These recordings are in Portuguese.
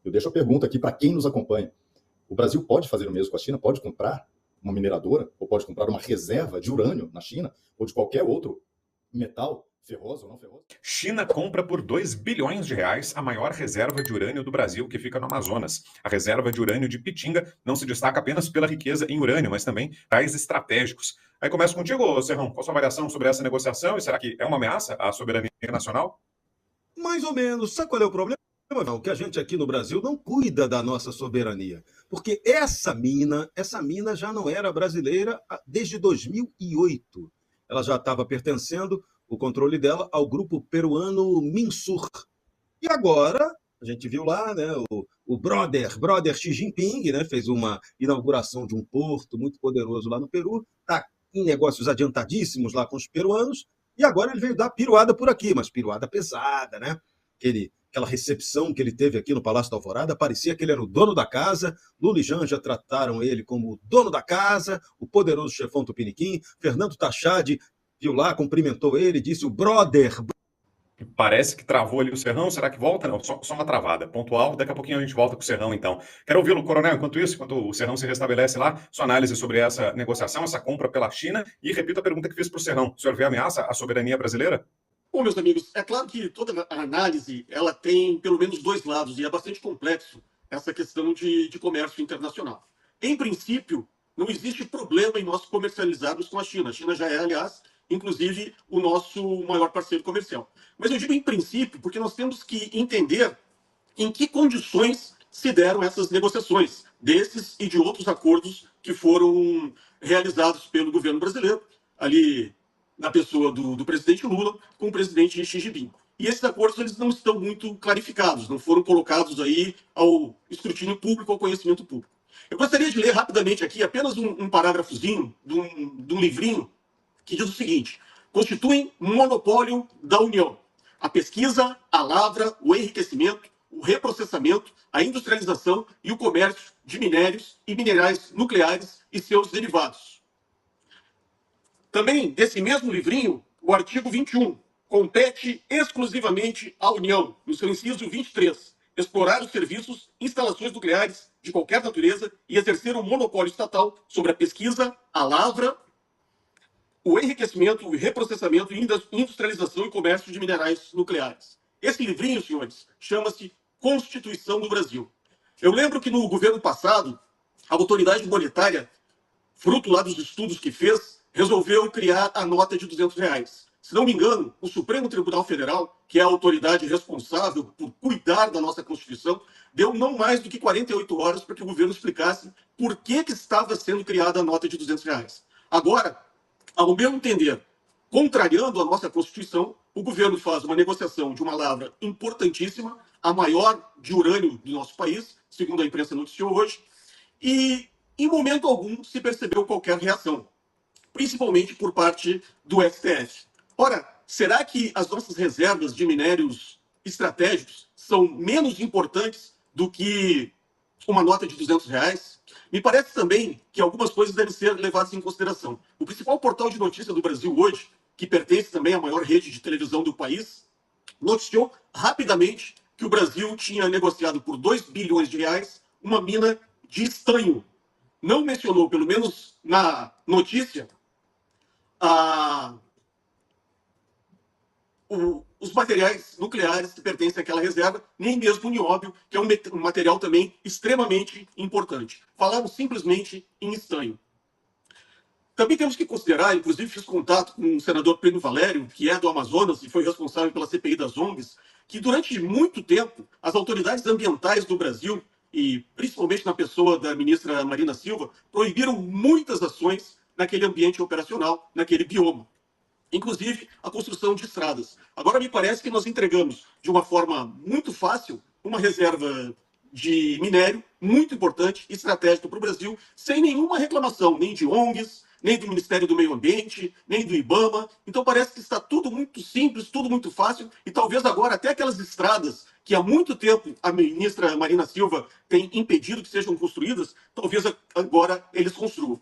Eu deixo a pergunta aqui para quem nos acompanha. O Brasil pode fazer o mesmo com a China? Pode comprar uma mineradora? Ou pode comprar uma reserva de urânio na China? Ou de qualquer outro metal, ferroso ou não ferroso? China compra por 2 bilhões de reais a maior reserva de urânio do Brasil, que fica no Amazonas. A reserva de urânio de Pitinga não se destaca apenas pela riqueza em urânio, mas também raios estratégicos. Aí começo contigo, Serrão. Qual a sua avaliação sobre essa negociação? E será que é uma ameaça à soberania nacional? Mais ou menos. Sabe qual é o problema? Não, que a gente aqui no Brasil não cuida da nossa soberania. Porque essa mina já não era brasileira desde 2008. Ela já estava pertencendo, o controle dela, ao grupo peruano Minsur. E agora, a gente viu lá, né, o brother Xi Jinping, né, fez uma inauguração de um porto muito poderoso lá no Peru, está em negócios adiantadíssimos lá com os peruanos, e agora ele veio dar piruada por aqui, mas piruada pesada, né? Aquela recepção que ele teve aqui no Palácio da Alvorada, parecia que ele era o dono da casa. Lula e Janja trataram ele como o dono da casa, o poderoso chefão Tupiniquim. Fernando Tachad viu lá, cumprimentou ele, disse o brother. Parece que travou ali o Serrão. Será que volta? Não, só uma travada. Pontual. Daqui a pouquinho a gente volta com o Serrão, então. Quero ouvi-lo, Coronel. Enquanto isso, enquanto o Serrão se restabelece lá, sua análise sobre essa negociação, essa compra pela China. E repito a pergunta que fiz para o Serrão. O senhor vê ameaça à soberania brasileira? Bom, meus amigos, é claro que toda a análise ela tem pelo menos dois lados e é bastante complexo essa questão de comércio internacional. Em princípio, não existe problema em nós comercializarmos com a China. A China já é, aliás, inclusive, o nosso maior parceiro comercial. Mas eu digo em princípio porque nós temos que entender em que condições se deram essas negociações desses e de outros acordos que foram realizados pelo governo brasileiro, ali na pessoa do presidente Lula com o presidente Xi Jinping. E esses acordos eles não estão muito clarificados, não foram colocados aí ao escrutínio público, ao conhecimento público. Eu gostaria de ler rapidamente aqui apenas um parágrafozinho de um livrinho que diz o seguinte: constituem monopólio da União a pesquisa, a lavra, o enriquecimento, o reprocessamento, a industrialização e o comércio de minérios e minerais nucleares e seus derivados. Também, desse mesmo livrinho, o artigo 21 compete exclusivamente à União, no seu inciso 23, explorar os serviços, instalações nucleares de qualquer natureza e exercer um monopólio estatal sobre a pesquisa, a lavra, o enriquecimento, o reprocessamento, industrialização e comércio de minerais nucleares. Esse livrinho, senhores, chama-se Constituição do Brasil. Eu lembro que no governo passado, a autoridade monetária, fruto lá dos estudos que fez, resolveu criar a nota de R$ 200. Se não me engano, o Supremo Tribunal Federal, que é a autoridade responsável por cuidar da nossa Constituição, deu não mais do que 48 horas para que o governo explicasse por que estava sendo criada a nota de R$ 200. Agora, ao meu entender, contrariando a nossa Constituição, o governo faz uma negociação de uma lavra importantíssima, a maior de urânio do nosso país, segundo a imprensa noticiou hoje, e em momento algum se percebeu qualquer reação, principalmente por parte do STF. Ora, será que as nossas reservas de minérios estratégicos são menos importantes do que uma nota de R$ 200? Me parece também que algumas coisas devem ser levadas em consideração. O principal portal de notícias do Brasil hoje, que pertence também à maior rede de televisão do país, noticiou rapidamente que o Brasil tinha negociado por R$ 2 bilhões uma mina de estanho. Não mencionou, pelo menos na notícia, os materiais nucleares que pertencem àquela reserva, nem mesmo o nióbio, que é um material também extremamente importante. Falaram simplesmente em estanho. Também temos que considerar, inclusive fiz contato com o senador Plínio Valério, que é do Amazonas e foi responsável pela CPI das ONGs, que durante muito tempo as autoridades ambientais do Brasil, e principalmente na pessoa da ministra Marina Silva, proibiram muitas ações naquele ambiente operacional, naquele bioma. Inclusive a construção de estradas. Agora me parece que nós entregamos de uma forma muito fácil uma reserva de minério muito importante e estratégica para o Brasil, sem nenhuma reclamação, nem de ONGs, nem do Ministério do Meio Ambiente, nem do IBAMA. Então parece que está tudo muito simples, tudo muito fácil, e talvez agora até aquelas estradas que há muito tempo a ministra Marina Silva tem impedido que sejam construídas, talvez agora eles construam.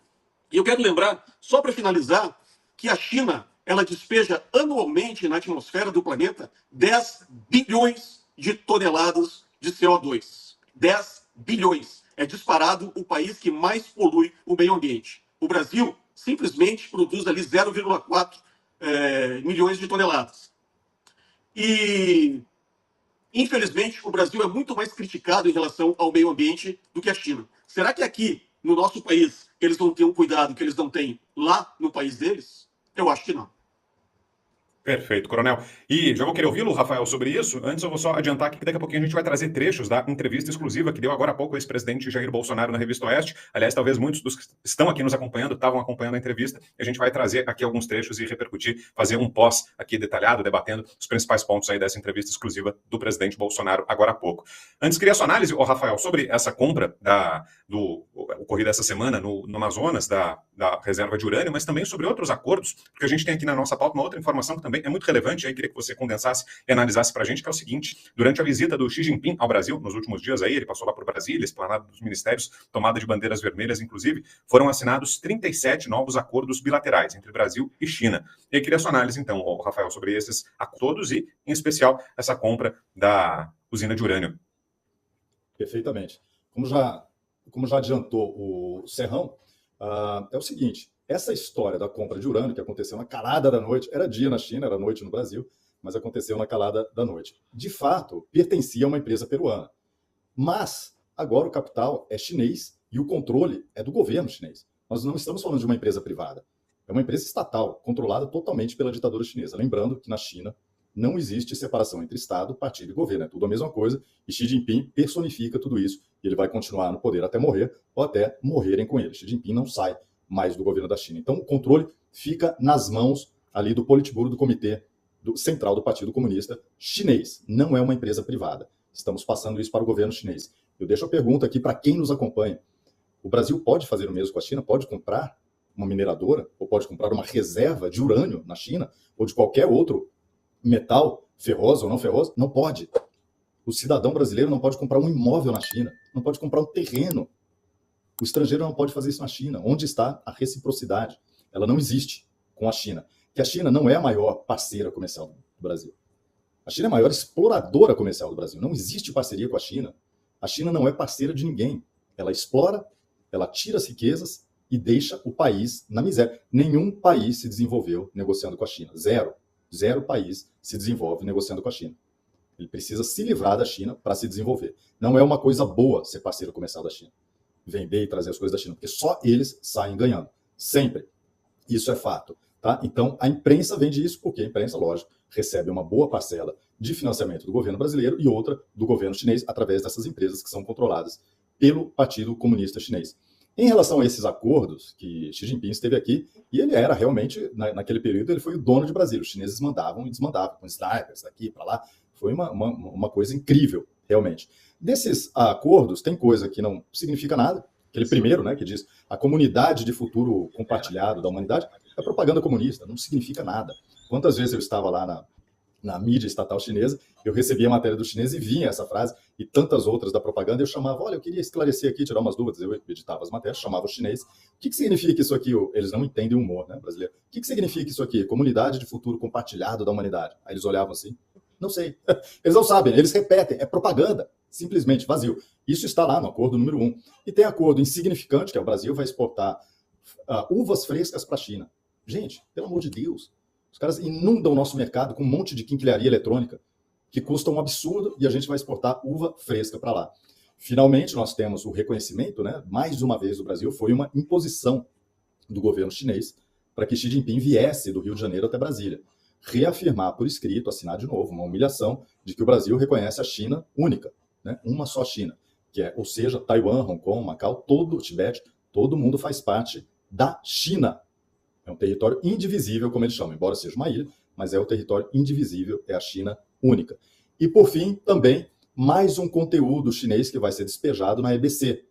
E eu quero lembrar, só para finalizar, que a China ela despeja anualmente na atmosfera do planeta 10 bilhões de toneladas de CO2. 10 bilhões. É disparado o país que mais polui o meio ambiente. O Brasil simplesmente produz ali 0,4 milhões de toneladas. E, infelizmente, o Brasil é muito mais criticado em relação ao meio ambiente do que a China. Será que aqui, no nosso país, eles vão ter um cuidado que eles não têm lá no país deles? Eu acho que não. Perfeito, coronel. E já vou querer ouvi-lo, Rafael, sobre isso. Antes eu vou só adiantar aqui que daqui a pouquinho a gente vai trazer trechos da entrevista exclusiva que deu agora há pouco o ex-presidente Jair Bolsonaro na Revista Oeste. Aliás, talvez muitos dos que estão aqui nos acompanhando estavam acompanhando a entrevista. A gente vai trazer aqui alguns trechos e repercutir, fazer um pós aqui detalhado, debatendo os principais pontos aí dessa entrevista exclusiva do presidente Bolsonaro agora há pouco. Antes, queria a sua análise, Rafael, sobre essa compra ocorrida essa semana no Amazonas, da reserva de urânio, mas também sobre outros acordos, porque a gente tem aqui na nossa pauta uma outra informação que também é muito relevante, aí queria que você condensasse e analisasse para a gente, que é o seguinte: durante a visita do Xi Jinping ao Brasil, nos últimos dias aí, ele passou lá por Brasília, esplanada dos ministérios, tomada de bandeiras vermelhas, inclusive, foram assinados 37 novos acordos bilaterais entre Brasil e China. E eu queria a sua análise, então, Rafael, sobre esses acordos e, em especial, essa compra da usina de urânio. Perfeitamente. Como já adiantou o Serrão, é o seguinte: essa história da compra de urânio, que aconteceu na calada da noite, era dia na China, era noite no Brasil, mas aconteceu na calada da noite. De fato, pertencia a uma empresa peruana. Mas agora o capital é chinês e o controle é do governo chinês. Nós não estamos falando de uma empresa privada. É uma empresa estatal, controlada totalmente pela ditadura chinesa. Lembrando que na China não existe separação entre Estado, partido e governo. É tudo a mesma coisa. E Xi Jinping personifica tudo isso. E ele vai continuar no poder até morrer ou até morrerem com ele. Xi Jinping não sai mais do governo da China. Então, o controle fica nas mãos ali do Politburo, do Comitê Central do Partido Comunista Chinês. Não é uma empresa privada. Estamos passando isso para o governo chinês. Eu deixo a pergunta aqui para quem nos acompanha. O Brasil pode fazer o mesmo com a China? Pode comprar uma mineradora? Ou pode comprar uma reserva de urânio na China? Ou de qualquer outro metal, ferroso ou não ferroso? Não pode. O cidadão brasileiro não pode comprar um imóvel na China. Não pode comprar um terreno. O estrangeiro não pode fazer isso na China. Onde está a reciprocidade? Ela não existe com a China. Que a China não é a maior parceira comercial do Brasil. A China é a maior exploradora comercial do Brasil. Não existe parceria com a China. A China não é parceira de ninguém. Ela explora, ela tira as riquezas e deixa o país na miséria. Nenhum país se desenvolveu negociando com a China. Zero país se desenvolve negociando com a China. Ele precisa se livrar da China para se desenvolver. Não é uma coisa boa ser parceiro comercial da China. Vender e trazer as coisas da China, porque só eles saem ganhando. Sempre. Isso é fato. Tá? Então, a imprensa vende isso porque a imprensa, lógico, recebe uma boa parcela de financiamento do governo brasileiro e outra do governo chinês através dessas empresas que são controladas pelo Partido Comunista Chinês. Em relação a esses acordos, que Xi Jinping esteve aqui, e ele era realmente, naquele período, ele foi o dono de Brasília. Os chineses mandavam e desmandavam, com snipers daqui para lá. Foi uma coisa incrível, realmente. Desses acordos, tem coisa que não significa nada. Aquele primeiro, né, que diz a comunidade de futuro compartilhado da humanidade, é propaganda comunista, não significa nada. Quantas vezes eu estava lá na mídia estatal chinesa, eu recebia a matéria do chinês e vinha essa frase, e tantas outras da propaganda, eu chamava, olha, eu queria esclarecer aqui, tirar umas dúvidas, eu editava as matérias, chamava o chinês, o que significa isso aqui? Eles não entendem o humor, né, brasileiro. O que significa isso aqui? Comunidade de futuro compartilhado da humanidade. Aí eles olhavam assim, não sei. Eles não sabem, eles repetem, é propaganda, simplesmente vazio. Isso está lá no acordo número 1. E tem acordo insignificante, que é o Brasil vai exportar uvas frescas para a China. Gente, pelo amor de Deus, os caras inundam o nosso mercado com um monte de quinquilharia eletrônica que custa um absurdo e a gente vai exportar uva fresca para lá. Finalmente, nós temos o reconhecimento, né? Mais uma vez, o Brasil foi uma imposição do governo chinês para que Xi Jinping viesse do Rio de Janeiro até Brasília. Reafirmar por escrito, assinar de novo, uma humilhação de que o Brasil reconhece a China única, né? Uma só China, que é, ou seja, Taiwan, Hong Kong, Macau, todo o Tibete, todo mundo faz parte da China. É um território indivisível, como eles chamam, embora seja uma ilha, mas é o território indivisível, é a China única. E, por fim, também, mais um conteúdo chinês que vai ser despejado na EBC.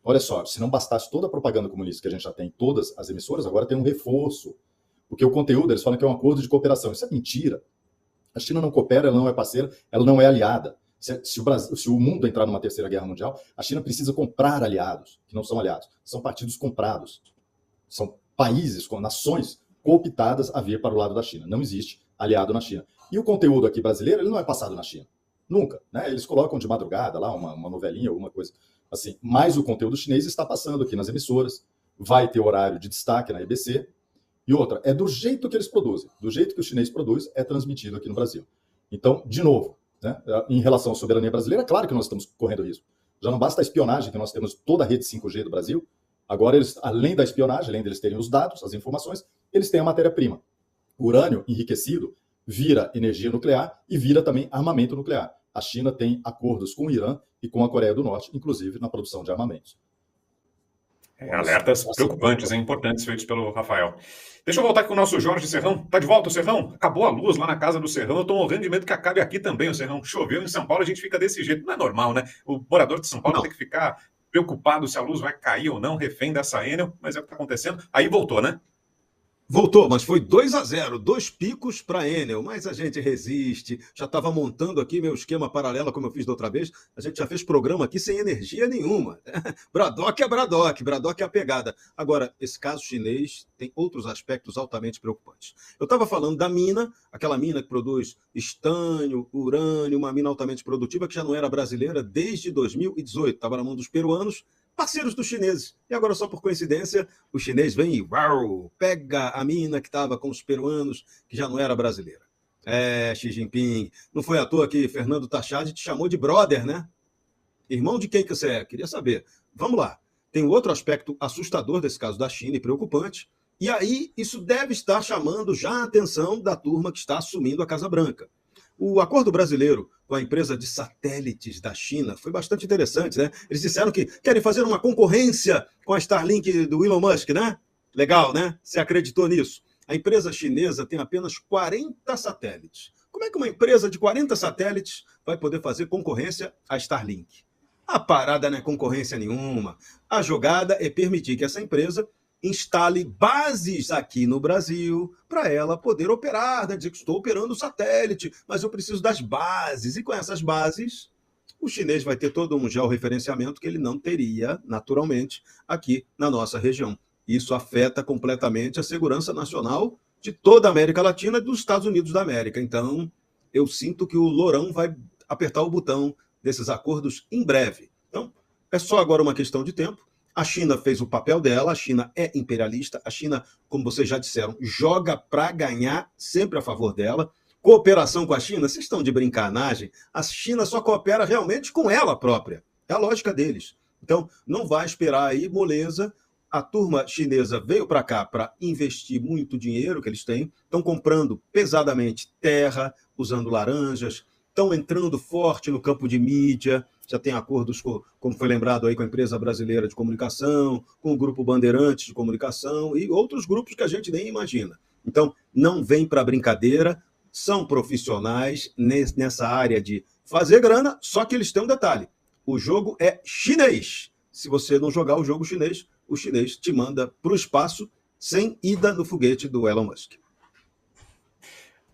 Olha só, se não bastasse toda a propaganda comunista que a gente já tem em todas as emissoras, agora tem um reforço. Porque o conteúdo, eles falam que é um acordo de cooperação. Isso é mentira. A China não coopera, ela não é parceira, ela não é aliada. Se o mundo entrar numa terceira guerra mundial, a China precisa comprar aliados, que não são aliados, são partidos comprados. São países, nações cooptadas a vir para o lado da China. Não existe aliado na China. E o conteúdo aqui brasileiro, ele não é passado na China. Nunca, né? Eles colocam de madrugada lá uma novelinha, alguma coisa assim. Mas o conteúdo chinês está passando aqui nas emissoras, vai ter horário de destaque na EBC. E outra, é do jeito que eles produzem, do jeito que o chinês produz, é transmitido aqui no Brasil. Então, de novo, né, em relação à soberania brasileira, claro que nós estamos correndo risco. Já não basta a espionagem, que nós temos toda a rede 5G do Brasil. Agora, eles, além da espionagem, além deles terem os dados, as informações, eles têm a matéria-prima. O urânio enriquecido vira energia nuclear e vira também armamento nuclear. A China tem acordos com o Irã e com a Coreia do Norte, inclusive na produção de armamentos. Alertas preocupantes, importantes, feitos pelo Rafael. Deixa eu voltar aqui com o nosso Jorge Serrão. Tá de volta o Serrão? Acabou a luz lá na casa do Serrão. Eu tô morrendo de medo que acabe aqui também o Serrão. Choveu em São Paulo, a gente fica desse jeito. Não é normal, né? O morador de São Paulo tem que ficar preocupado se a luz vai cair ou não, refém dessa Enel, mas é o que tá acontecendo. Aí voltou, né? Voltou, mas foi 2-0, 2 picos para Enel, mas a gente resiste. Já estava montando aqui meu esquema paralelo, como eu fiz da outra vez. A gente já fez programa aqui sem energia nenhuma. Braddock é Braddock, Braddock é a pegada. Agora, esse caso chinês tem outros aspectos altamente preocupantes. Eu estava falando da mina, aquela mina que produz estânio, urânio, uma mina altamente produtiva que já não era brasileira desde 2018. Estava na mão dos peruanos, parceiros dos chineses. E agora, só por coincidência, o chinês vem e uau, pega a mina que estava com os peruanos, que já não era brasileira. Xi Jinping. Não foi à toa que Fernando Tachad te chamou de brother, né? Irmão de quem que você é? Queria saber. Vamos lá. Tem um outro aspecto assustador desse caso da China e preocupante. E aí, isso deve estar chamando já a atenção da turma que está assumindo a Casa Branca. O acordo brasileiro com a empresa de satélites da China foi bastante interessante, né? Eles disseram que querem fazer uma concorrência com a Starlink do Elon Musk, né? Legal, né? Você acreditou nisso? A empresa chinesa tem apenas 40 satélites. Como é que uma empresa de 40 satélites vai poder fazer concorrência à Starlink? A parada não é concorrência nenhuma. A jogada é permitir que essa empresa instale bases aqui no Brasil para ela poder operar, né? Dizer que estou operando o satélite, mas eu preciso das bases. E com essas bases, o chinês vai ter todo um georreferenciamento que ele não teria, naturalmente, aqui na nossa região. Isso afeta completamente a segurança nacional de toda a América Latina e dos Estados Unidos da América. Então, eu sinto que o Lourão vai apertar o botão desses acordos em breve. Então, é só agora uma questão de tempo. A China fez o papel dela, a China é imperialista, a China, como vocês já disseram, joga para ganhar, sempre a favor dela. Cooperação com a China, vocês estão de brincanagem? A China só coopera realmente com ela própria. É a lógica deles. Então, não vai esperar aí moleza. A turma chinesa veio para cá para investir muito dinheiro que eles têm, estão comprando pesadamente terra, usando laranjas, estão entrando forte no campo de mídia, já tem acordos, como foi lembrado aí, com a empresa brasileira de comunicação, com o grupo Bandeirantes de comunicação e outros grupos que a gente nem imagina. Então, não vem para brincadeira, são profissionais nessa área de fazer grana, só que eles têm um detalhe, o jogo é chinês. Se você não jogar o jogo chinês, o chinês te manda para o espaço sem ida no foguete do Elon Musk.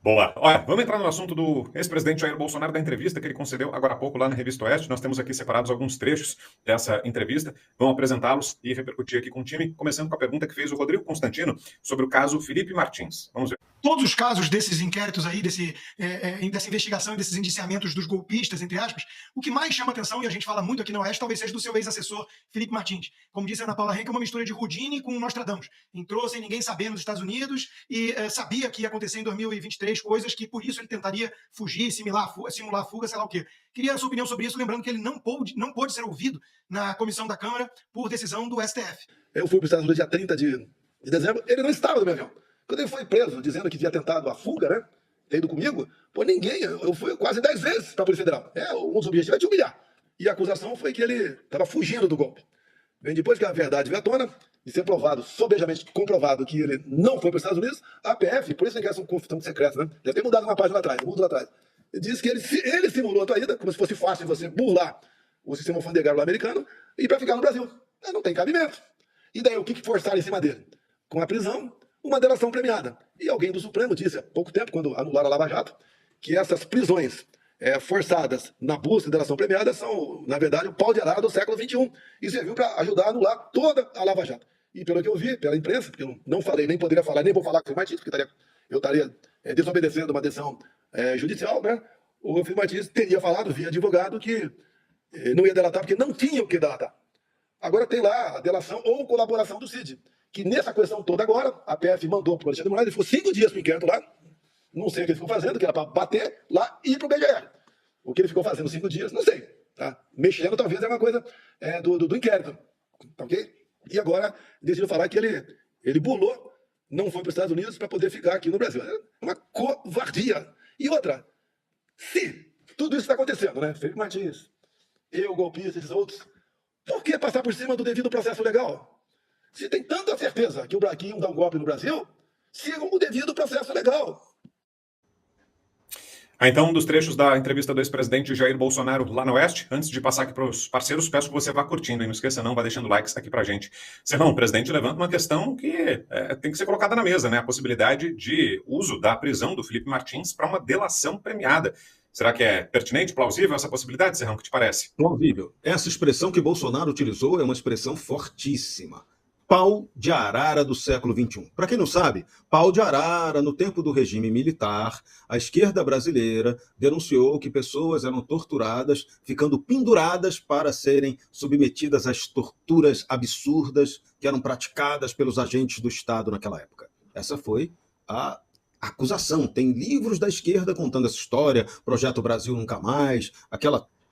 Boa. Olha, vamos entrar no assunto do ex-presidente Jair Bolsonaro, da entrevista que ele concedeu agora há pouco lá na Revista Oeste. Nós temos aqui separados alguns trechos dessa entrevista. Vamos apresentá-los e repercutir aqui com o time, começando com a pergunta que fez o Rodrigo Constantino sobre o caso Felipe Martins. Vamos ver. Todos os casos desses inquéritos aí, dessa investigação e desses indiciamentos dos golpistas, entre aspas, o que mais chama atenção, e a gente fala muito aqui no Oeste, talvez seja do seu ex-assessor, Felipe Martins. Como disse a Ana Paula Henke, é uma mistura de Houdini com Nostradamus. Entrou sem ninguém saber nos Estados Unidos e sabia que ia acontecer em 2023 coisas que, por isso, ele tentaria fugir, simular a fuga, sei lá o quê. Queria a sua opinião sobre isso, lembrando que ele não pôde ser ouvido na comissão da Câmara por decisão do STF. Eu fui para os Estados Unidos dia 30 de dezembro, ele não estava no meu avião. Quando ele foi preso, dizendo que tinha tentado a fuga, né? Ter ido comigo, pô, ninguém, eu fui quase 10 vezes para a Polícia Federal. Um dos objetivos é te humilhar. E a acusação foi que ele estava fugindo do golpe. Bem, depois que a verdade veio à tona, de ser provado, sobejamente comprovado, que ele não foi para os Estados Unidos, a PF, por isso que é um conflito secreto, né? Deve ter mudado uma página lá atrás, diz que ele simulou a tua ida, como se fosse fácil você burlar o sistema alfandegário americano e para ficar no Brasil. Não tem cabimento. E daí o que forçaram em cima dele? Com a prisão, uma delação premiada. E alguém do Supremo disse há pouco tempo, quando anularam a Lava Jato, que essas prisões forçadas na busca de delação premiada são, na verdade, o pau de arara do século XXI. E serviu para ajudar a anular toda a Lava Jato. E pelo que eu vi, pela imprensa, porque eu não falei, nem poderia falar, nem vou falar com o Martins, porque eu estaria desobedecendo uma decisão judicial, né? o Felipe Martins teria falado via advogado que não ia delatar porque não tinha o que delatar. Agora tem lá a delação ou colaboração do Cid, que nessa questão toda agora, a PF mandou para o Alexandre de Moraes, ele ficou 5 dias no inquérito lá, não sei o que ele ficou fazendo, que era para bater lá e ir para o BGR. O que ele ficou fazendo 5 dias, não sei. Tá? Mexendo talvez é uma coisa do inquérito. Tá, ok? E agora decidiu falar que ele burlou, não foi para os Estados Unidos para poder ficar aqui no Brasil. É uma covardia. E outra, se tudo isso está acontecendo, né? Felipe Martins, eu, golpista, esses outros, por que passar por cima do devido processo legal? Se tem tanta certeza que iam dar um golpe no Brasil, sigam o devido processo legal. Então, um dos trechos da entrevista do ex-presidente Jair Bolsonaro lá no Oeste. Antes de passar aqui para os parceiros, peço que você vá curtindo, e não esqueça não, vá deixando likes aqui pra gente. Serrão, o presidente levanta uma questão que tem que ser colocada na mesa, né? A possibilidade de uso da prisão do Felipe Martins para uma delação premiada. Será que é pertinente, plausível essa possibilidade, Serrão? O que te parece? Plausível. Essa expressão que Bolsonaro utilizou é uma expressão fortíssima. Pau de arara do século XXI. Para quem não sabe, pau de arara, no tempo do regime militar, a esquerda brasileira denunciou que pessoas eram torturadas, ficando penduradas para serem submetidas às torturas absurdas que eram praticadas pelos agentes do Estado naquela época. Essa foi a acusação. Tem livros da esquerda contando essa história, Projeto Brasil Nunca Mais,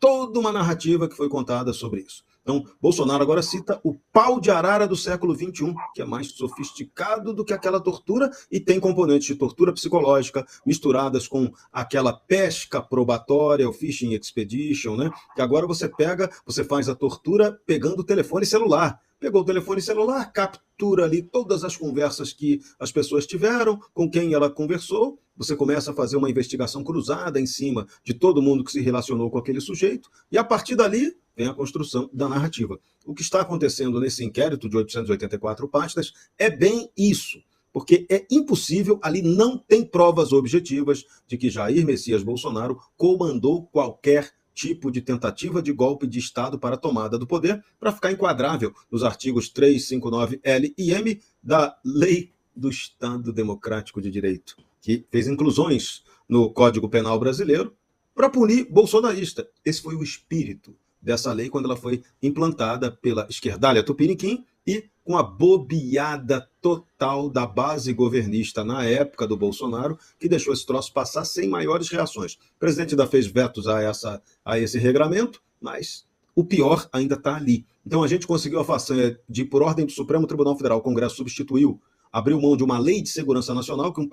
toda uma narrativa que foi contada sobre isso. Então, Bolsonaro agora cita o pau de arara do século XXI, que é mais sofisticado do que aquela tortura e tem componentes de tortura psicológica misturadas com aquela pesca probatória, o Fishing Expedition, né? Que agora você faz a tortura pegando o telefone celular. Pegou o telefone celular, captura ali todas as conversas que as pessoas tiveram, com quem ela conversou, você começa a fazer uma investigação cruzada em cima de todo mundo que se relacionou com aquele sujeito, e a partir dali vem a construção da narrativa. O que está acontecendo nesse inquérito de 884 páginas é bem isso, porque é impossível, ali não tem provas objetivas de que Jair Messias Bolsonaro comandou qualquer tipo de tentativa de golpe de Estado para a tomada do poder, para ficar enquadrável nos artigos 359L e M da Lei do Estado Democrático de Direito, que fez inclusões no Código Penal brasileiro para punir bolsonarista. Esse foi o espírito dessa lei quando ela foi implantada pela esquerdalha Tupiniquim e com a bobeada total da base governista na época do Bolsonaro, que deixou esse troço passar sem maiores reações. O presidente ainda fez vetos a esse regramento, mas o pior ainda está ali. Então a gente conseguiu a façanha de, por ordem do Supremo Tribunal Federal, o Congresso substituiu, abriu mão de uma lei de segurança nacional, que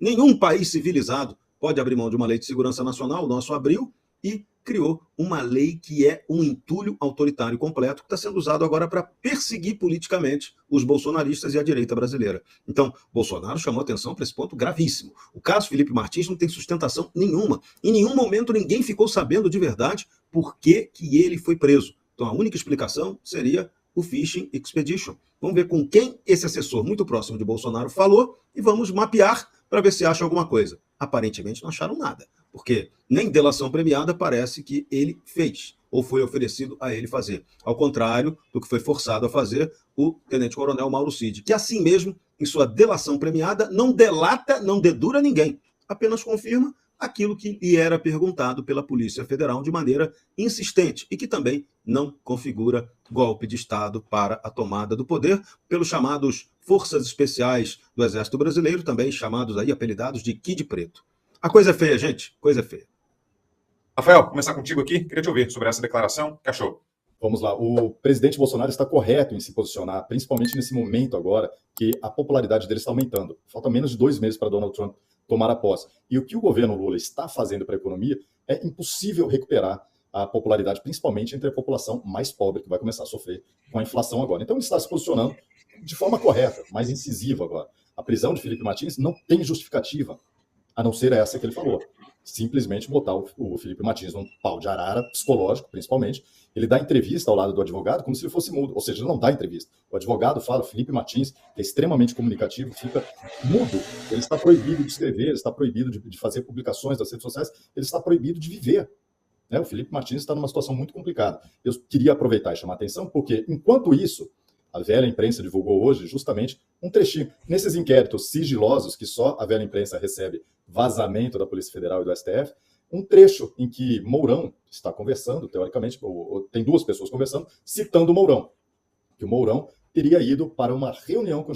nenhum país civilizado pode abrir mão de uma lei de segurança nacional, o nosso abriu, e criou uma lei que é um entulho autoritário completo, que está sendo usado agora para perseguir politicamente os bolsonaristas e a direita brasileira. Então, Bolsonaro chamou atenção para esse ponto gravíssimo. O caso Felipe Martins não tem sustentação nenhuma. Em nenhum momento ninguém ficou sabendo de verdade por que ele foi preso. Então, a única explicação seria o Fishing Expedition. Vamos ver com quem esse assessor muito próximo de Bolsonaro falou e vamos mapear para ver se acha alguma coisa. Aparentemente não acharam nada, porque nem delação premiada parece que ele fez, ou foi oferecido a ele fazer. Ao contrário do que foi forçado a fazer o tenente-coronel Mauro Cid, que assim mesmo, em sua delação premiada, não delata, não dedura ninguém, apenas confirma aquilo que lhe era perguntado pela Polícia Federal de maneira insistente e que também não configura golpe de Estado para a tomada do poder pelos chamados Forças Especiais do Exército Brasileiro, também chamados aí, apelidados de Kid Preto. A coisa é feia, gente, coisa é feia. Rafael, vou começar contigo aqui, queria te ouvir sobre essa declaração, o que achou? Vamos lá, o presidente Bolsonaro está correto em se posicionar, principalmente nesse momento agora, que a popularidade dele está aumentando. Falta menos de 2 meses para Donald Trump tomar a posse. E o que o governo Lula está fazendo para a economia é impossível recuperar a popularidade, principalmente entre a população mais pobre, que vai começar a sofrer com a inflação agora. Então ele está se posicionando de forma correta, mais incisiva agora. A prisão de Felipe Martins não tem justificativa, a não ser essa que ele falou. Simplesmente botar o Felipe Martins num pau de arara, psicológico, principalmente. Ele dá entrevista ao lado do advogado como se ele fosse mudo, ou seja, ele não dá entrevista. O advogado fala, Felipe Martins, que é extremamente comunicativo, fica mudo. Ele está proibido de escrever, ele está proibido de fazer publicações nas redes sociais, ele está proibido de viver. O Felipe Martins está numa situação muito complicada. Eu queria aproveitar e chamar a atenção, porque, enquanto isso, a velha imprensa divulgou hoje justamente um trechinho. Nesses inquéritos sigilosos, que só a velha imprensa recebe vazamento da Polícia Federal e do STF, um trecho em que Mourão está conversando, teoricamente, tem duas pessoas conversando, citando Mourão, que o Mourão teria ido para uma reunião com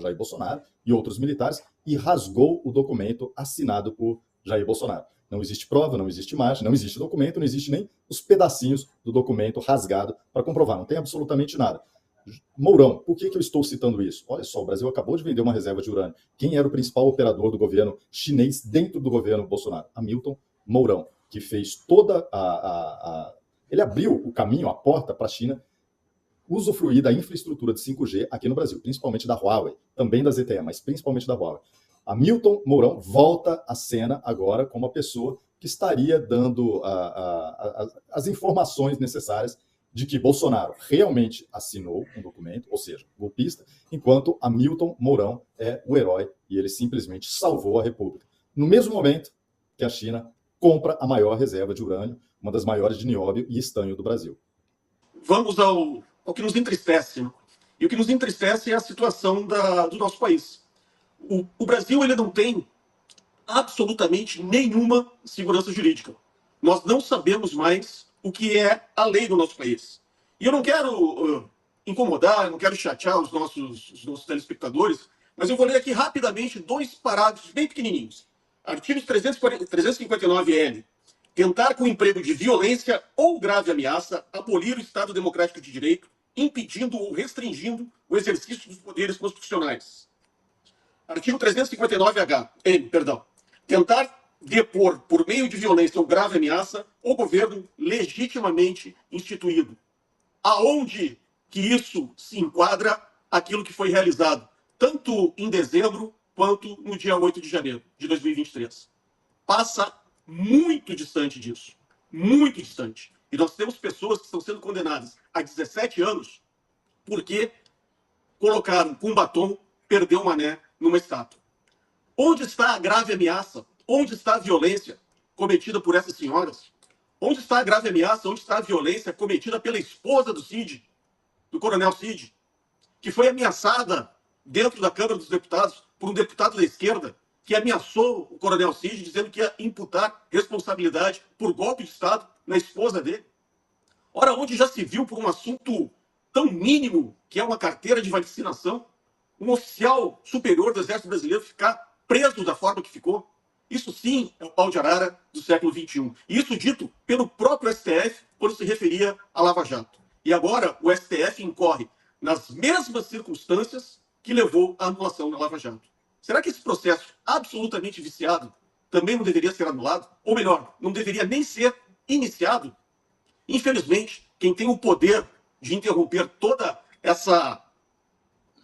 Jair Bolsonaro e outros militares e rasgou o documento assinado por Jair Bolsonaro. Não existe prova, não existe imagem, não existe documento, não existe nem os pedacinhos do documento rasgado para comprovar, não tem absolutamente nada. Mourão, por que eu estou citando isso? Olha só, o Brasil acabou de vender uma reserva de urânio. Quem era o principal operador do governo chinês dentro do governo Bolsonaro? Hamilton Mourão, que fez toda ele abriu o caminho, a porta para a China usufruir da infraestrutura de 5G aqui no Brasil, principalmente da Huawei, também da ZTE, mas principalmente da Huawei. Hamilton Mourão volta à cena agora como a pessoa que estaria dando as informações necessárias de que Bolsonaro realmente assinou um documento, ou seja, golpista, enquanto Hamilton Mourão é o herói e ele simplesmente salvou a República. No mesmo momento que a China compra a maior reserva de urânio, uma das maiores de nióbio e estanho do Brasil. Vamos ao que nos entristece. E o que nos entristece é a situação do nosso país. O Brasil ele não tem absolutamente nenhuma segurança jurídica. Nós não sabemos mais o que é a lei do nosso país. E eu não quero incomodar, eu não quero chatear os nossos telespectadores, mas eu vou ler aqui rapidamente 2 parágrafos bem pequenininhos. Artigo 359-L. Tentar com emprego de violência ou grave ameaça abolir o Estado Democrático de Direito, impedindo ou restringindo o exercício dos poderes constitucionais. Artigo 359-N, perdão. Tentar depor por meio de violência ou grave ameaça o governo legitimamente instituído. Aonde que isso se enquadra aquilo que foi realizado, tanto em dezembro quanto no dia 8 de janeiro de 2023. Passa muito distante disso. Muito distante. E nós temos pessoas que estão sendo condenadas a 17 anos porque colocaram com batom, perdeu o mané numa estátua. Onde está a grave ameaça? Onde está a violência cometida por essas senhoras? Onde está a grave ameaça? Onde está a violência cometida pela esposa do Cid, do coronel Cid, que foi ameaçada dentro da Câmara dos Deputados por um deputado da esquerda que ameaçou o coronel Cid, dizendo que ia imputar responsabilidade por golpe de Estado na esposa dele? Ora, onde já se viu por um assunto tão mínimo, que é uma carteira de vacinação, um oficial superior do Exército Brasileiro ficar preso da forma que ficou? Isso sim é o pau de arara do século XXI. E isso dito pelo próprio STF quando se referia à Lava Jato. E agora o STF incorre nas mesmas circunstâncias que levou à anulação da Lava Jato. Será que esse processo absolutamente viciado também não deveria ser anulado? Ou melhor, não deveria nem ser iniciado? Infelizmente, quem tem o poder de interromper toda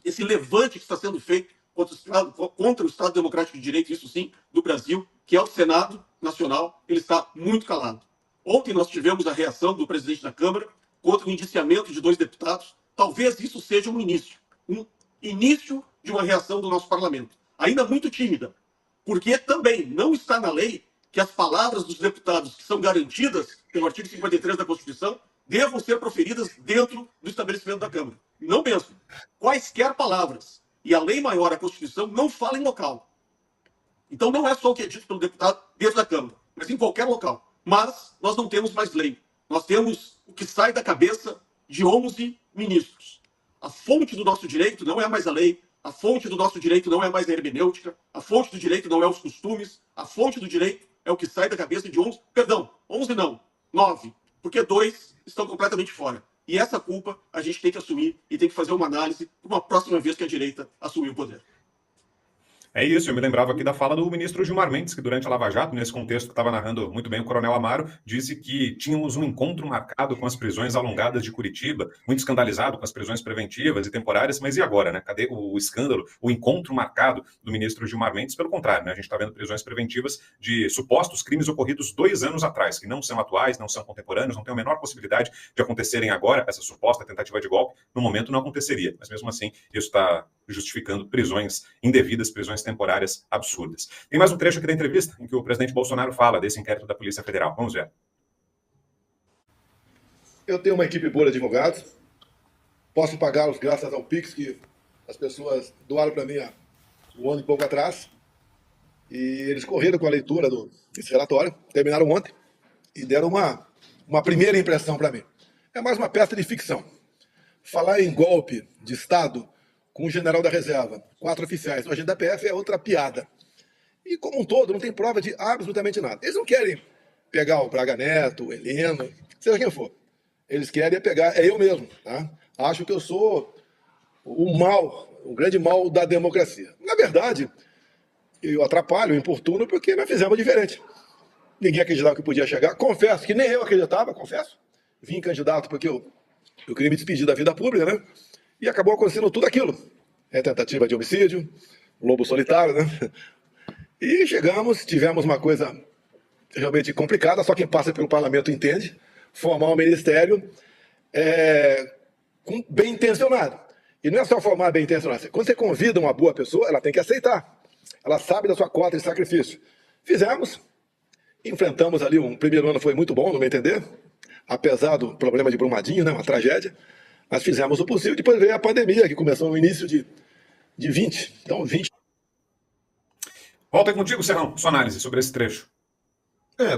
esse levante que está sendo feito contra o Estado Democrático de Direito, isso sim, do Brasil, que é o Senado Nacional, ele está muito calado. Ontem nós tivemos a reação do presidente da Câmara contra o indiciamento de 2 deputados. Talvez isso seja um início de uma reação do nosso parlamento. Ainda muito tímida, porque também não está na lei que as palavras dos deputados que são garantidas pelo artigo 53 da Constituição devam ser proferidas dentro do estabelecimento da Câmara. Não mesmo. Quaisquer palavras. E a lei maior, a Constituição, não fala em local. Então não é só o que é dito pelo deputado dentro da Câmara, mas em qualquer local. Mas nós não temos mais lei. Nós temos o que sai da cabeça de 11 ministros. A fonte do nosso direito não é mais a lei, a fonte do nosso direito não é mais a hermenêutica, a fonte do direito não é os costumes, a fonte do direito é o que sai da cabeça de 11, perdão, 11 não, 9, porque 2 estão completamente fora. E essa culpa a gente tem que assumir e tem que fazer uma análise para uma próxima vez que a direita assumir o poder. É isso, eu me lembrava aqui da fala do ministro Gilmar Mendes, que durante a Lava Jato, nesse contexto que estava narrando muito bem o coronel Amaro, disse que tínhamos um encontro marcado com as prisões alongadas de Curitiba, muito escandalizado com as prisões preventivas e temporárias, mas e agora, né? Cadê o escândalo, o encontro marcado do ministro Gilmar Mendes? Pelo contrário, né? A gente está vendo prisões preventivas de supostos crimes ocorridos 2 anos atrás, que não são atuais, não são contemporâneos, não tem a menor possibilidade de acontecerem agora, essa suposta tentativa de golpe, no momento não aconteceria, mas mesmo assim, isso está justificando prisões indevidas, prisões temporárias absurdas. Tem mais um trecho aqui da entrevista em que o presidente Bolsonaro fala desse inquérito da Polícia Federal. Vamos ver. Eu tenho uma equipe boa de advogados, posso pagá-los graças ao Pix que as pessoas doaram para mim há um ano e pouco atrás. E eles correram com a leitura desse relatório, terminaram ontem, e deram uma primeira impressão para mim. É mais uma peça de ficção. Falar em golpe de Estado com o general da reserva, 4 oficiais no agente da PF é outra piada. E como um todo, não tem prova de absolutamente nada. Eles não querem pegar o Braga Neto, o Heleno, seja quem for. Eles querem pegar, eu mesmo, tá? Acho que eu sou o mal, o grande mal da democracia. Na verdade, eu atrapalho, importuno, porque nós fizemos diferente. Ninguém acreditava que podia chegar. Confesso que nem eu acreditava, confesso. Vim candidato porque eu queria me despedir da vida pública, né? E acabou acontecendo tudo aquilo. É tentativa de homicídio, lobo solitário, né? E chegamos, tivemos uma coisa realmente complicada, só quem passa pelo parlamento entende, formar um ministério bem intencionado. E não é só formar bem intencionado. Quando você convida uma boa pessoa, ela tem que aceitar. Ela sabe da sua cota de sacrifício. Fizemos, enfrentamos ali, um primeiro ano foi muito bom, no meu entender, apesar do problema de Brumadinho, né, uma tragédia, mas fizemos o possível. Depois veio a pandemia, que começou no início de 20. Então, 20. Volta contigo, Serrão, sua análise sobre esse trecho.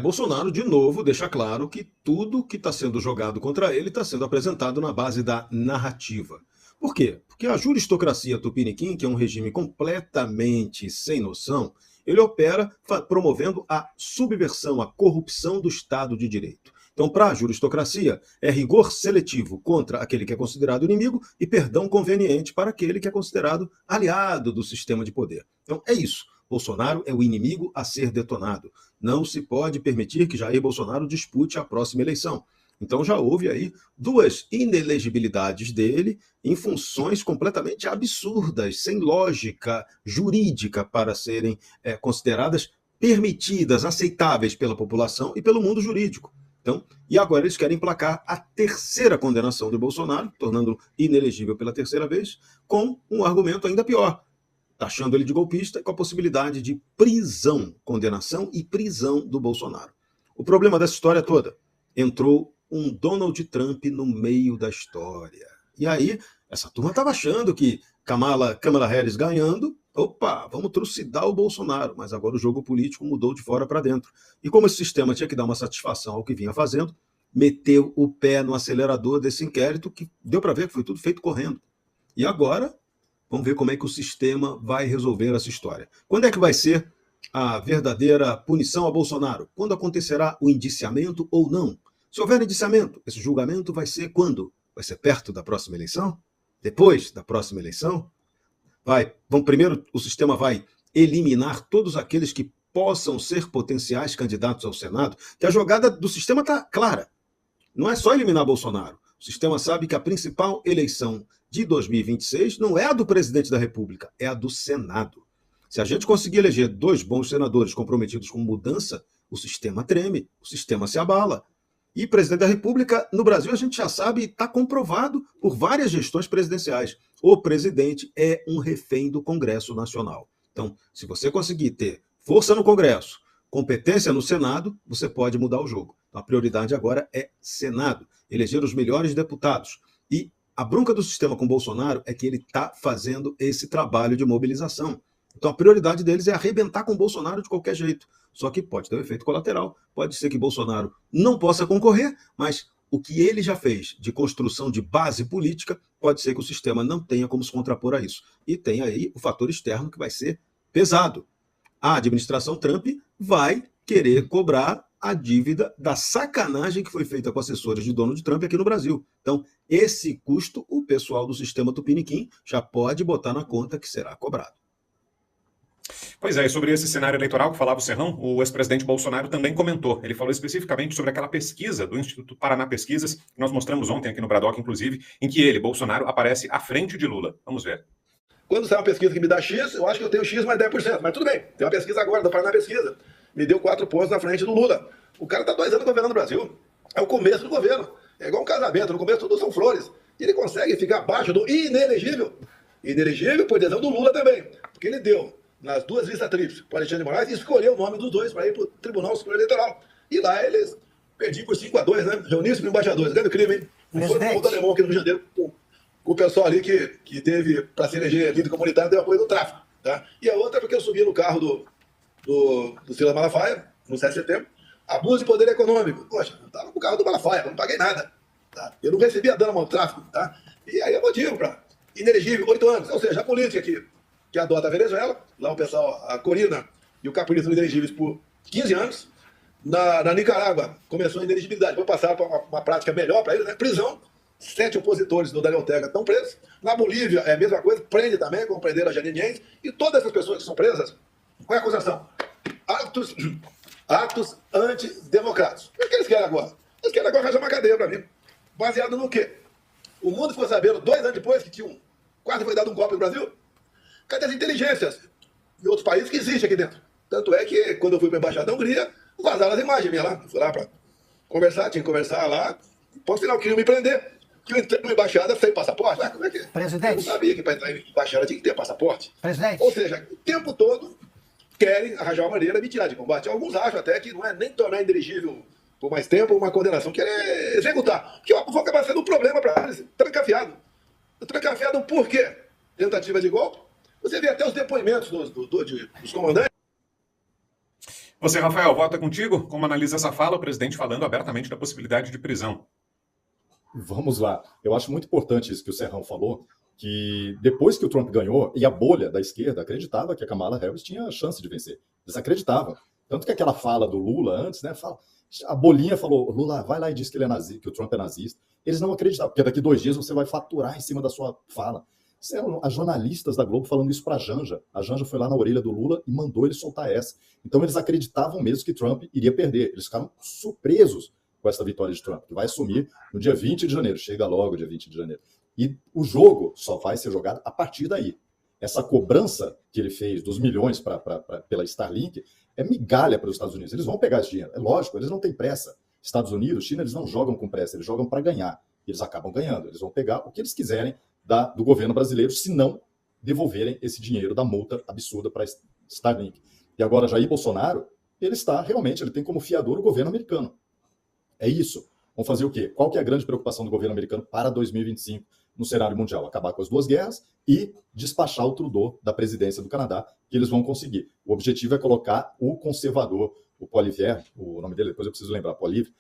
Bolsonaro, de novo, deixa claro que tudo que está sendo jogado contra ele está sendo apresentado na base da narrativa. Por quê? Porque a juristocracia tupiniquim, que é um regime completamente sem noção, ele opera promovendo a subversão, a corrupção do Estado de Direito. Então, para a juristocracia, é rigor seletivo contra aquele que é considerado inimigo e perdão conveniente para aquele que é considerado aliado do sistema de poder. Então, é isso. Bolsonaro é o inimigo a ser detonado. Não se pode permitir que Jair Bolsonaro dispute a próxima eleição. Então já houve aí 2 inelegibilidades dele em funções completamente absurdas, sem lógica jurídica para serem consideradas permitidas, aceitáveis pela população e pelo mundo jurídico. Então, e agora eles querem emplacar a 3ª condenação de Bolsonaro, tornando-o inelegível pela 3ª vez, com um argumento ainda pior, taxando ele de golpista com a possibilidade de prisão, condenação e prisão do Bolsonaro. O problema dessa história toda, entrou um Donald Trump no meio da história. E aí, essa turma estava achando que Kamala Harris ganhando, opa, vamos trucidar o Bolsonaro, mas agora o jogo político mudou de fora para dentro. E como esse sistema tinha que dar uma satisfação ao que vinha fazendo, meteu o pé no acelerador desse inquérito, que deu para ver que foi tudo feito correndo. E agora, vamos ver como é que o sistema vai resolver essa história. Quando é que vai ser a verdadeira punição a Bolsonaro? Quando acontecerá o indiciamento ou não? Se houver indiciamento, esse julgamento vai ser quando? Vai ser perto da próxima eleição? Depois da próxima eleição? Primeiro, o sistema vai eliminar todos aqueles que possam ser potenciais candidatos ao Senado, que a jogada do sistema está clara. Não é só eliminar Bolsonaro. O sistema sabe que a principal eleição de 2026 não é a do presidente da República, é a do Senado. Se a gente conseguir eleger 2 bons senadores comprometidos com mudança, o sistema treme, o sistema se abala. E presidente da República, no Brasil, a gente já sabe, está comprovado por várias gestões presidenciais. O presidente é um refém do Congresso Nacional. Então, se você conseguir ter força no Congresso, competência no Senado, você pode mudar o jogo. A prioridade agora é Senado, eleger os melhores deputados. E a bronca do sistema com Bolsonaro é que ele está fazendo esse trabalho de mobilização. Então a prioridade deles é arrebentar com Bolsonaro de qualquer jeito. Só que pode ter um efeito colateral. Pode ser que Bolsonaro não possa concorrer, mas o que ele já fez de construção de base política, pode ser que o sistema não tenha como se contrapor a isso. E tem aí o fator externo que vai ser pesado. A administração Trump vai querer cobrar a dívida da sacanagem que foi feita com assessores de Donald Trump aqui no Brasil. Então, esse custo, o pessoal do sistema Tupiniquim já pode botar na conta que será cobrado. Pois é, e sobre esse cenário eleitoral que falava o Serrão, o ex-presidente Bolsonaro também comentou. Ele falou especificamente sobre aquela pesquisa do Instituto Paraná Pesquisas, que nós mostramos ontem aqui no Bradock, inclusive, em que ele, Bolsonaro, aparece à frente de Lula. Vamos ver. Quando sai uma pesquisa que me dá X, eu acho que eu tenho X mais 10%. Mas tudo bem, tem uma pesquisa agora, do Paraná Pesquisa. Me deu 4 pontos na frente do Lula. O cara está 2 anos governando o Brasil. É o começo do governo. É igual um casamento, no começo tudo são flores. E ele consegue ficar abaixo do inelegível. Inelegível por decisão do Lula também. Porque ele deu nas 2 listas tríplices para Alexandre de Moraes e escolheu o nome dos 2 para ir para o Tribunal Superior Eleitoral. E lá eles perdiam por 5-2, né? Reuniram-se com embaixadores. Grande crime, hein? Não foi o alemão aqui no Rio de Janeiro, com o pessoal ali que teve, para se eleger líder comunitário, teve apoio do tráfico. Tá? E a outra é porque eu subi no carro do Silas Malafaia, no 7 de setembro. Abuso de poder econômico. Poxa, eu estava com o carro do Malafaia, eu não paguei nada. Tá? Eu não recebia dano ao tráfico. Tá? E aí é motivo para inelegível, 8 anos. Ou seja, a política que adota a Venezuela, lá o pessoal, a Corina e o Capriles são inelegíveis por 15 anos. Na Nicarágua, começou a inelegibilidade, depois passaram para uma prática melhor para eles, né? Prisão. 7 opositores do Daniel Ortega estão presos. Na Bolívia é a mesma coisa, prende também, como prenderam a Janine Hennes. E todas essas pessoas que são presas, qual é a acusação? Atos antidemocráticos. O que eles querem agora? Eles querem agora arranjar uma cadeia para mim. Baseado no quê? O mundo ficou sabendo 2 anos depois que quase foi dado um golpe no Brasil. Cadê as inteligências de outros países que existem aqui dentro? Tanto é que, quando eu fui para a Embaixada da Hungria, vazaram as imagens minhas lá. Eu fui lá para conversar, tinha que conversar lá. Ponto final, queriam me prender. Que eu entrei numa embaixada sem passaporte. Como é que é? Presidente. Eu não sabia que para entrar em embaixada tinha que ter passaporte. Presidente. Ou seja, o tempo todo querem arranjar uma maneira de me tirar de combate. Alguns acham até que não é nem tornar inelegível por mais tempo uma condenação, querem executar. Que vou acabar sendo um problema para eles. Trancafiado. Trancafiado por quê? Tentativa de golpe. Você vê até os depoimentos dos comandantes. Você, Rafael, volta contigo. Como analisa essa fala, o presidente falando abertamente da possibilidade de prisão? Vamos lá. Eu acho muito importante isso que o Serrão falou, que depois que o Trump ganhou, e a bolha da esquerda acreditava que a Kamala Harris tinha chance de vencer. Eles acreditavam. Tanto que aquela fala do Lula antes, né? A bolinha falou, Lula, vai lá e diz que ele é nazista, que o Trump é nazista. Eles não acreditavam, porque daqui 2 dias você vai faturar em cima da sua fala. As jornalistas da Globo falando isso para a Janja. A Janja foi lá na orelha do Lula e mandou ele soltar essa. Então eles acreditavam mesmo que Trump iria perder. Eles ficaram surpresos com essa vitória de Trump, que vai assumir no dia 20 de janeiro. Chega logo dia 20 de janeiro. E o jogo só vai ser jogado a partir daí. Essa cobrança que ele fez dos milhões pela Starlink é migalha para os Estados Unidos. Eles vão pegar esse dinheiro. É lógico, eles não têm pressa. Estados Unidos, China, eles não jogam com pressa, eles jogam para ganhar. Eles acabam ganhando. Eles vão pegar o que eles quiserem do governo brasileiro, se não devolverem esse dinheiro da multa absurda para Starlink. E agora Jair Bolsonaro, ele tem como fiador o governo americano. É isso. Vamos fazer o quê? Qual que é a grande preocupação do governo americano para 2025 no cenário mundial? Acabar com as 2 guerras e despachar o Trudeau da presidência do Canadá, que eles vão conseguir. O objetivo é colocar o conservador, o Poilievre, o nome dele depois eu preciso lembrar, Poilievre,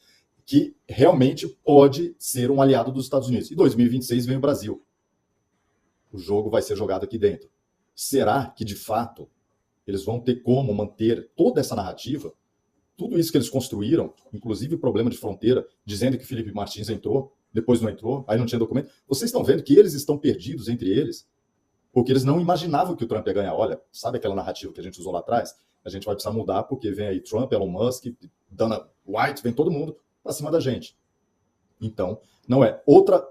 que realmente pode ser um aliado dos Estados Unidos. Em 2026 vem o Brasil. O jogo vai ser jogado aqui dentro. Será que, de fato, eles vão ter como manter toda essa narrativa? Tudo isso que eles construíram, inclusive o problema de fronteira, dizendo que Felipe Martins entrou, depois não entrou, aí não tinha documento. Vocês estão vendo que eles estão perdidos entre eles, porque eles não imaginavam que o Trump ia ganhar. Olha, sabe aquela narrativa que a gente usou lá atrás? A gente vai precisar mudar, porque vem aí Trump, Elon Musk, Dana White, vem todo mundo para cima da gente. Então, não é. Outra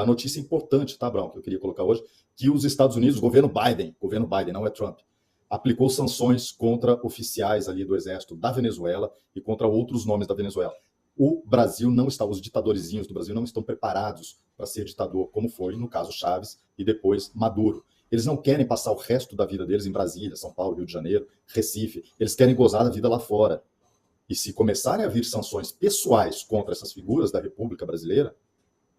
notícia importante, tá, Brown, que eu queria colocar hoje, que os Estados Unidos, o governo Biden, não é Trump, aplicou sanções contra oficiais ali do exército da Venezuela e contra outros nomes da Venezuela. O Brasil não está, os ditadorzinhos do Brasil não estão preparados para ser ditador, como foi no caso Chaves e depois Maduro. Eles não querem passar o resto da vida deles em Brasília, São Paulo, Rio de Janeiro, Recife. Eles querem gozar da vida lá fora. E se começarem a vir sanções pessoais contra essas figuras da República Brasileira,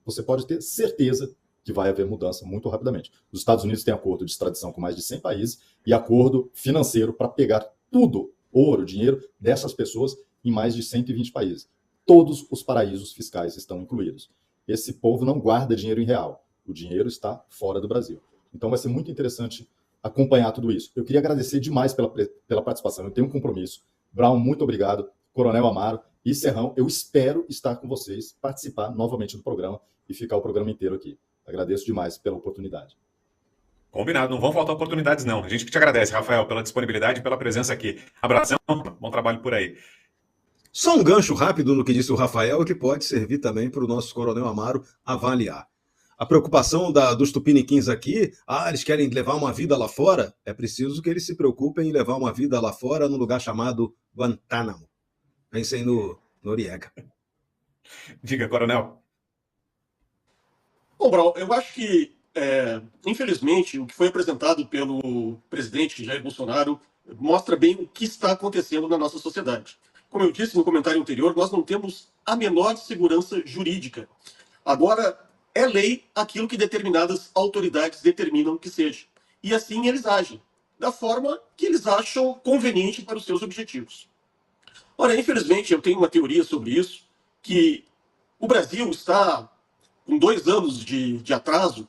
você pode ter certeza que vai haver mudança muito rapidamente. Os Estados Unidos têm acordo de extradição com mais de 100 países e acordo financeiro para pegar tudo, ouro, dinheiro, dessas pessoas em mais de 120 países. Todos os paraísos fiscais estão incluídos. Esse povo não guarda dinheiro em real. O dinheiro está fora do Brasil. Então vai ser muito interessante acompanhar tudo isso. Eu queria agradecer demais pela participação. Eu tenho um compromisso. Brown, muito obrigado. Coronel Amaro e Serrão, eu espero estar com vocês, participar novamente do programa e ficar o programa inteiro aqui. Agradeço demais pela oportunidade. Combinado, não vão faltar oportunidades não. A gente que te agradece, Rafael, pela disponibilidade e pela presença aqui. Abração, bom trabalho por aí. Só um gancho rápido no que disse o Rafael, que pode servir também para o nosso Coronel Amaro avaliar. A preocupação dos tupiniquins aqui, eles querem levar uma vida lá fora, é preciso que eles se preocupem em levar uma vida lá fora num lugar chamado Guantánamo. Pensei no Noriega. Diga, Coronel. Bom, Brau, eu acho que, infelizmente, o que foi apresentado pelo presidente Jair Bolsonaro mostra bem o que está acontecendo na nossa sociedade. Como eu disse no comentário anterior, nós não temos a menor segurança jurídica. Agora, é lei aquilo que determinadas autoridades determinam que seja. E assim eles agem. da forma que eles acham conveniente para os seus objetivos. Ora, infelizmente, eu tenho uma teoria sobre isso, que o Brasil está, com 2 anos de atraso,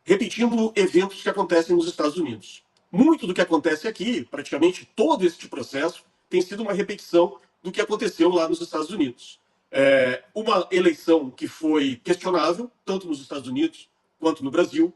repetindo eventos que acontecem nos Estados Unidos. Muito do que acontece aqui, praticamente todo este processo, tem sido uma repetição do que aconteceu lá nos Estados Unidos. Uma eleição que foi questionável, tanto nos Estados Unidos quanto no Brasil.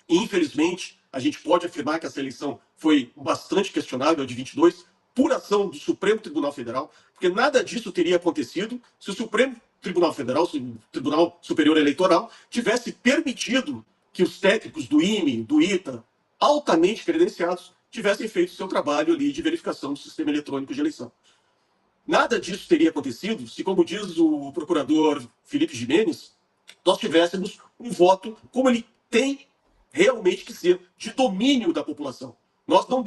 E, infelizmente, a gente pode afirmar que essa eleição foi bastante questionável, a de 22, por ação do Supremo Tribunal Federal, porque nada disso teria acontecido se o Supremo Tribunal Federal, o Tribunal Superior Eleitoral, tivesse permitido que os técnicos do IME, do ITA, altamente credenciados, tivessem feito o seu trabalho ali de verificação do sistema eletrônico de eleição. Nada disso teria acontecido se, como diz o procurador Felipe Jimenez, nós tivéssemos um voto como ele tem realmente que ser, de domínio da população. Nós não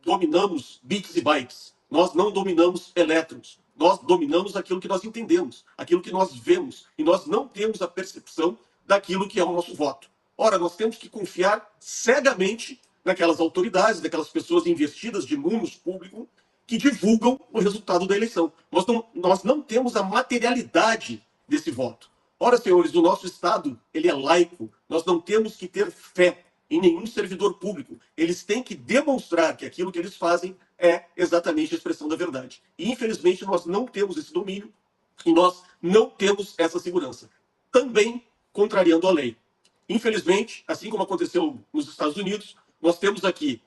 dominamos bits e bytes, nós não dominamos elétrons, nós dominamos aquilo que nós entendemos, aquilo que nós vemos, e nós não temos a percepção daquilo que é o nosso voto. Ora, nós temos que confiar cegamente naquelas autoridades, naquelas pessoas investidas de mundos públicos que divulgam o resultado da eleição. Nós não temos a materialidade desse voto. Ora, senhores, o nosso Estado, ele é laico. Nós não temos que ter fé em nenhum servidor público. Eles têm que demonstrar que aquilo que eles fazem é exatamente a expressão da verdade. E, infelizmente, nós não temos esse domínio e nós não temos essa segurança. Também contrariando a lei. Infelizmente, assim como aconteceu nos Estados Unidos, nós temos aqui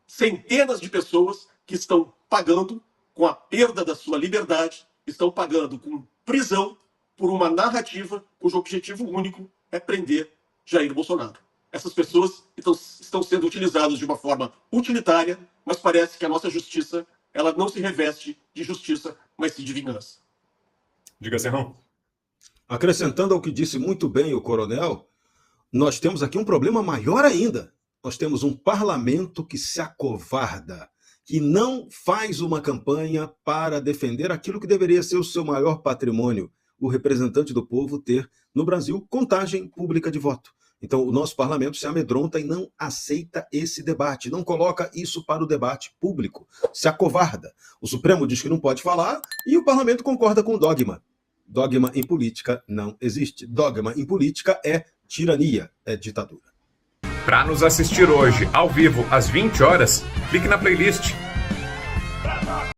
centenas de pessoas que estão pagando com a perda da sua liberdade, estão pagando com prisão por uma narrativa cujo objetivo único é prender Jair Bolsonaro. Essas pessoas estão sendo utilizadas de uma forma utilitária, mas parece que a nossa justiça ela não se reveste de justiça, mas sim de vingança. Diga, Serrão. Acrescentando ao que disse muito bem o coronel, nós temos aqui um problema maior ainda. Nós temos um parlamento que se acovarda, que não faz uma campanha para defender aquilo que deveria ser o seu maior patrimônio, o representante do povo ter, no Brasil, contagem pública de voto. Então, o nosso parlamento se amedronta e não aceita esse debate, não coloca isso para o debate público, se acovarda. O Supremo diz que não pode falar e o parlamento concorda com o dogma. Dogma em política não existe. Dogma em política é tirania, é ditadura. Para nos assistir hoje, ao vivo, às 20 horas, clique na playlist